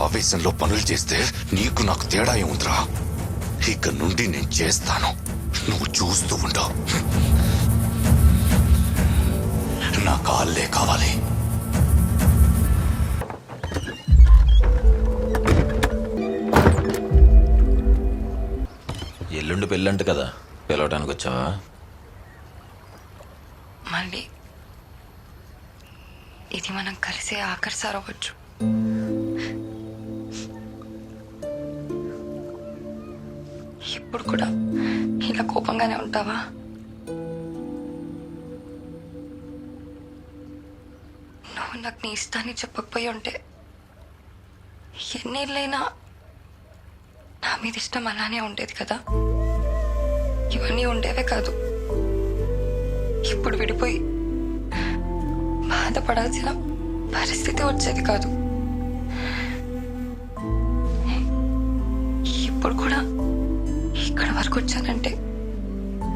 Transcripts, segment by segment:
ఆవేశంలో పనులు చేస్తే నీకు నాకు తేడా ఏముందిరా? ఇక నుండి నేను చేస్తాను, నువ్వు చూస్తూ ఉండవు. నా కాళ్ళే కావాలి. ఎల్లుండి పెళ్ళంట కదా, పిలవటానికి వచ్చావా? మళ్ళీ ఇది మనం కలిసే ఆఖరి సారవచ్చు. ఇప్పుడు కూడా ఇలా కోపంగానే ఉంటావా? నువ్వు నాకు నీ ఇష్టాన్ని చెప్పకపోయి ఉంటే ఎన్నేళ్ళైనా నా మీద ఇష్టం అలానే ఉండేది కదా. ఇవన్నీ ఉండేవే కాదు. ఇప్పుడు విడిపోయి బాధపడాల్సిన పరిస్థితి వచ్చేది కాదు. ఇప్పుడు కూడా ఇక్కడ వరకు వచ్చానంటే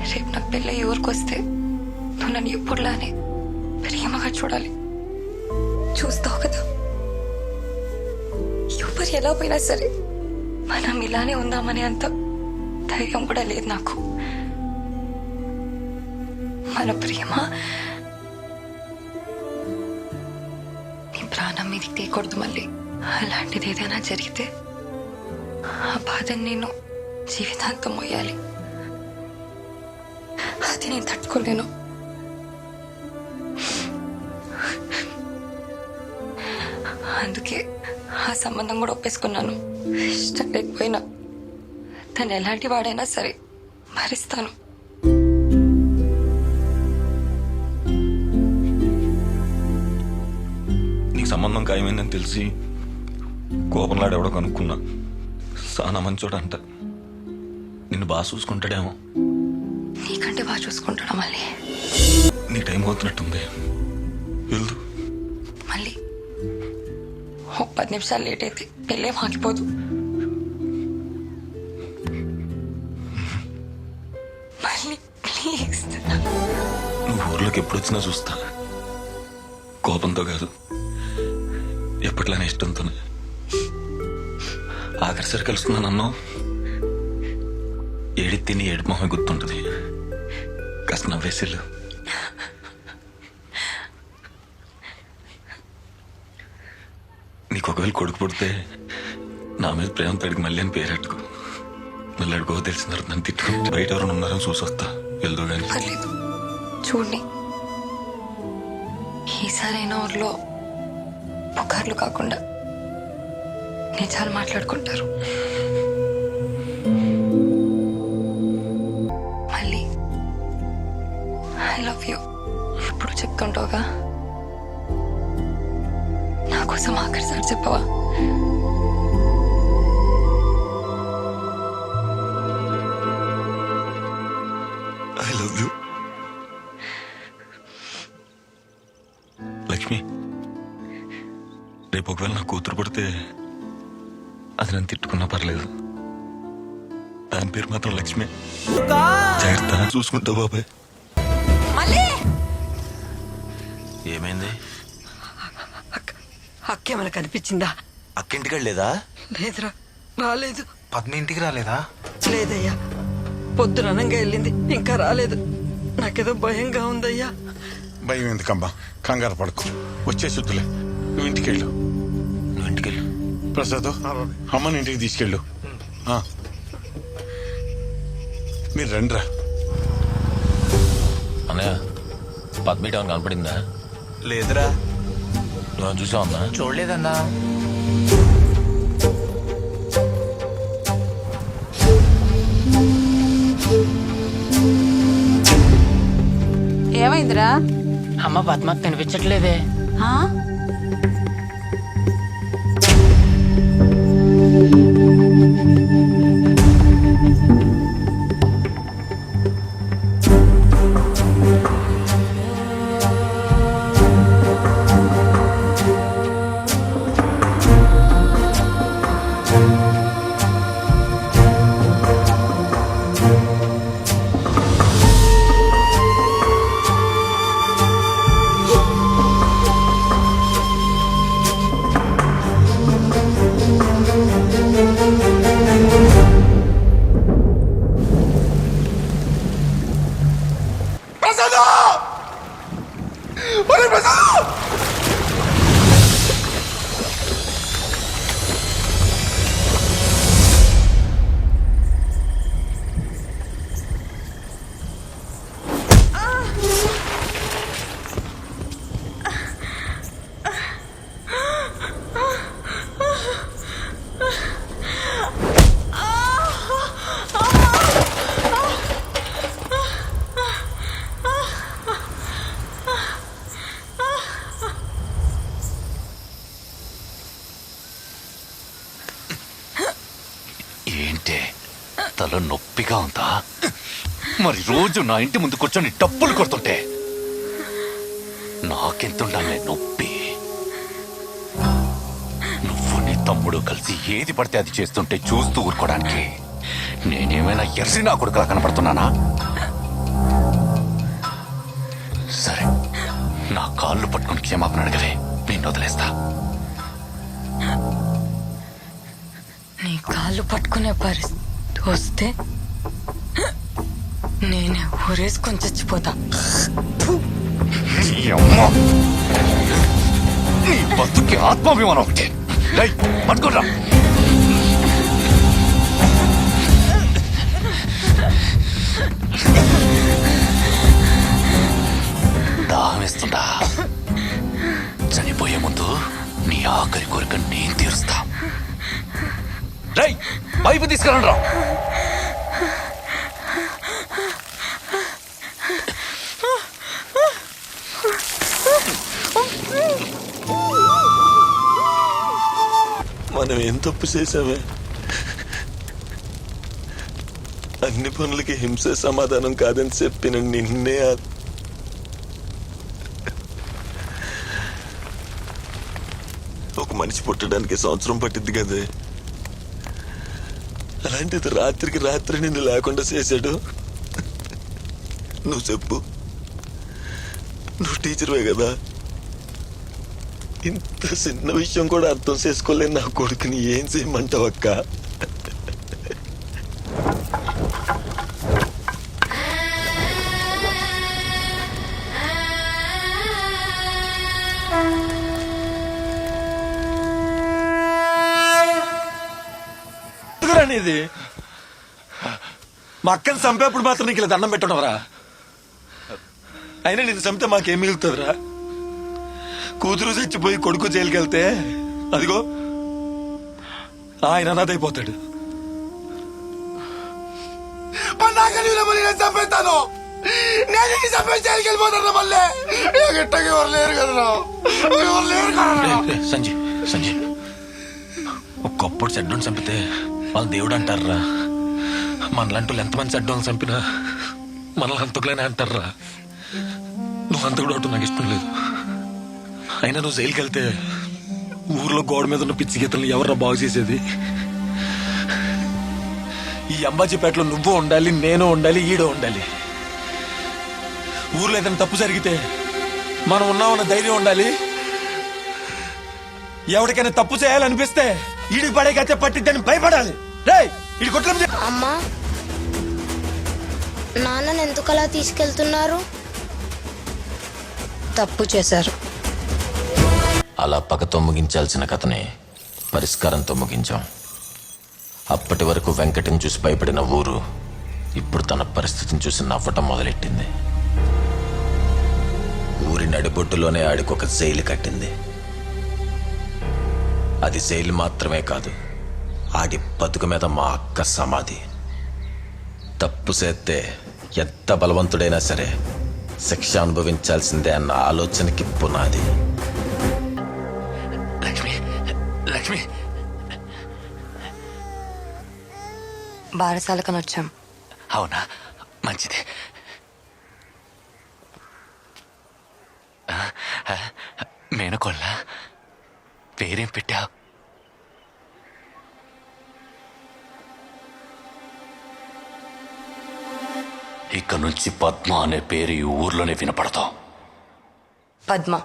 రేపు నాకు పెళ్ళి ఊరికి వస్తే నువ్వు నన్ను ఎప్పుడులానే ప్రేమగా చూడాలి. చూస్తావు కదా, ఎవరు ఎలా పోయినా సరే మనం ఇలానే ఉందామనే అంత ధైర్యం కూడా లేదు నాకు. మన ప్రేమ నీ ప్రాణం మీదకి తీయకూడదు మళ్ళీ. అలాంటిది ఏదైనా జరిగితే ఆ బాధని నేను జీవితాంతం మోయాలి. అది నేను తట్టుకోలేను. అందుకే ఆ సంబంధం కూడా ఒప్పేసుకున్నాను. ఇష్టం లేకపోయినా తను ఎలాంటి వాడైనా సరే భరిస్తాను. నీకు సంబంధం ఖాయమైందని తెలిసి కోపంలాడు ఎవడో కనుక్కున్నా. సానా మంచోడంట, నిన్ను బాగా చూసుకుంటాడేమో. నీకంటే బాగా చూసుకుంటాడా మళ్ళీ? నీ టైం అవుతున్నట్టుంది, వెళ్దు. మళ్ళీ ఓ 10 నిమిషాలు లేట్ అయితే పెళ్ళేం ఆగిపోదు. మళ్ళీ ప్లీజ్. నువ్వు ఊర్లోకి ఎప్పుడు వచ్చినా చూస్తా. కోపంతో కాదు, ఎప్పట్లానే ఇష్టంతోనే. ఆఖరిసరి కలుసుకున్నానన్నో ఏడి తిని ఏడు మొహమే గుర్తుంటుంది. కాస్త నవ్వేసిల్లు. నీకు ఒకవేళ కొడుకు పుడితే నా మీద ప్రేమ తడికి మళ్ళీ అని పేరెట్టుకో. మళ్ళీ అడుగో తెలిసిన తర్వాత నన్ను తిట్టుకుంటే బయట ఎవరైనా ఉన్నారని చూసొస్తా. వెళ్దు కానీ పర్లేదు, చూడండి. ఈసారైనా ఊర్లో పుకార్లు కాకుండా నిజాలు మాట్లాడుకుంటారు. మళ్ళీ ఐ లవ్ యూ ఎప్పుడు చెప్తుంటావుగా. నా కోసం ఆఖరిసారి చెప్పవా? I love you Lakshmi. రేపు ఒకవేళ నా కూతురు పడితే అది నన్ను తిట్టుకున్నా పర్లేదు. దాని పేరు మాత్రం లక్ష్మి. జాగ్రత్త చూసుకుంటా బాబాయ్. ఏమైంది? అక్కేమైనా కనిపించిందా? అక్కింటికి లేదా? లేదురా, రాలేదు. పద్మ ఇంటికి రాలేదా? లేదయ్యా, పొద్దున అనంగా వెళ్ళింది, ఇంకా రాలేదు. నాకేదో భయంగా ఉందయ్యా. భయం ఎందుకమ్మా, కంగారు పడుకో, వచ్చేసుద్దులే. నువ్వు ఇంటికెళ్ళు. నువ్వు ఇంటికెళ్ళు. ప్రసాద్, అమ్మని ఇంటికి తీసుకెళ్ళు. మీరు రండిరా. అన్నయ్య, పద్మీట కనపడిందా? లేదురా. నువ్వు చూసావు అన్నా? చూడలేదన్నా. ఏమైందిరా? అమ్మ పద్మకు కనిపించట్లేదే. వింటే తల నొప్పిగా ఉందా? మరి రోజు నా ఇంటి ముందు కూర్చొని డప్పులు కొడుతుంటే నాకెంతుండాలే నొప్పి. నువ్వు నీ తమ్ముడు కలిసి ఏది పడితే అది చేస్తుంటే చూస్తూ ఊరుకోవడానికి నేనేమైనా ఎర్రి నా కొడుకులా కనపడుతున్నానా? సరే, నా కాళ్ళు పట్టుకుని క్షమాపణ అడగలే, నేను వదిలేస్తా. నీ కాళ్ళు పట్టుకునే పరిస్థితి వస్తే నేనే ఊరేసుకొని చచ్చిపోతా. నీ అమ్మ, నీ బతుకి ఆత్మాభిమానం ఒకటే. పట్టుకోరా. దాహం వేస్తుందా? చనిపోయే ముందు నీ ఆఖరి కోరిక నేను తీరుస్తా. రై, పైపు తీసుకురండి రా. మనం ఏం తప్పు చేసామే? అన్ని పనులకి హింసే సమాధానం కాదని చెప్పిన నిన్నే ఒక మనిషి పుట్టడానికి సంవత్సరం పట్టింది కదే, అలాంటిది రాత్రికి రాత్రి నిన్ను లేకుండా చేశాడు. నువ్వు చెప్పు, నువ్వు టీచర్వే కదా. ఇంత చిన్న విషయం కూడా అర్థం చేసుకోలేని నా కొడుకుని ఏం చేయమంటావు అక్క? ఇది మా అక్కని చంపేప్పుడు మాత్రం నీకు ఇలా దండం పెట్టడవరా? అయినా నేను చంపితే మాకేం మిగులుతుందిరా? కూతురు చచ్చిపోయి కొడుకు జైలుకి వెళ్తే అదిగో ఆయన అనాథైపోతాడు. చంపేస్తాను, నేను చంపేసి జైలుకి వెళ్ళిపోతాను. మళ్ళీ ఎట్టకి ఎవరు లేరు కదా, ఎవరు లేరు కదా. సంజయ్ సంజయ్, ఒకప్పుడు చెడ్డోని చంపితే వాళ్ళు దేవుడు అంటారా? మనలాంటి ఎంతమంది చెడ్డోని చంపినా మనల్ని హంతకులేనే అంటారా? నువ్వు హంతకుడు అవటం నాకు ఇష్టం లేదు. అయినా నువ్వు జైలుకి వెళ్తే ఊర్లో గోడ మీద ఉన్న పిచ్చి గీతలను ఎవర్రా బాగు చేసేది? ఈ అంబాజీపేటలో నువ్వు ఉండాలి, నేను ఉండాలి, ఈడో ఉండాలి. ఊర్లో ఏదైనా తప్పు జరిగితే మనం ఉన్నామన్న ధైర్యం ఉండాలి. ఎవరికైనా తప్పు చేయాలనిపిస్తే ఈడికి పడే గచ్చ పట్టిద్దని భయపడాలి. ఈడి కొట్ల అమ్మా, నాన్నని ఎందుకలా తీసుకెళ్తున్నారు? తప్పు చేశారు. అలా పగతో ముగించాల్సిన కథని పరిష్కారంతో ముగించాం. అప్పటి వరకు వెంకటని చూసి భయపడిన ఊరు ఇప్పుడు తన పరిస్థితిని చూసి నవ్వటం మొదలెట్టింది. ఊరి నడిబొట్టులోనే ఆడికొక జైలు కట్టింది. అది జైలు మాత్రమే కాదు, ఆడి బతుకు మీద మా అక్క సమాధి. తప్పు చేస్తే ఎంత బలవంతుడైనా సరే శిక్ష అనుభవించాల్సిందే అన్న ఆలోచనకి పునాది. లక్ష్మి, లక్ష్మి, బారసాలకని వచ్చాం. అవునా? మంచిది. మేనకోళ్ళ పేరేం పెట్టావు? ఇక నుంచి పద్మ అనే పేరు ఈ ఊర్లోనే వినపడతావు. పద్మ.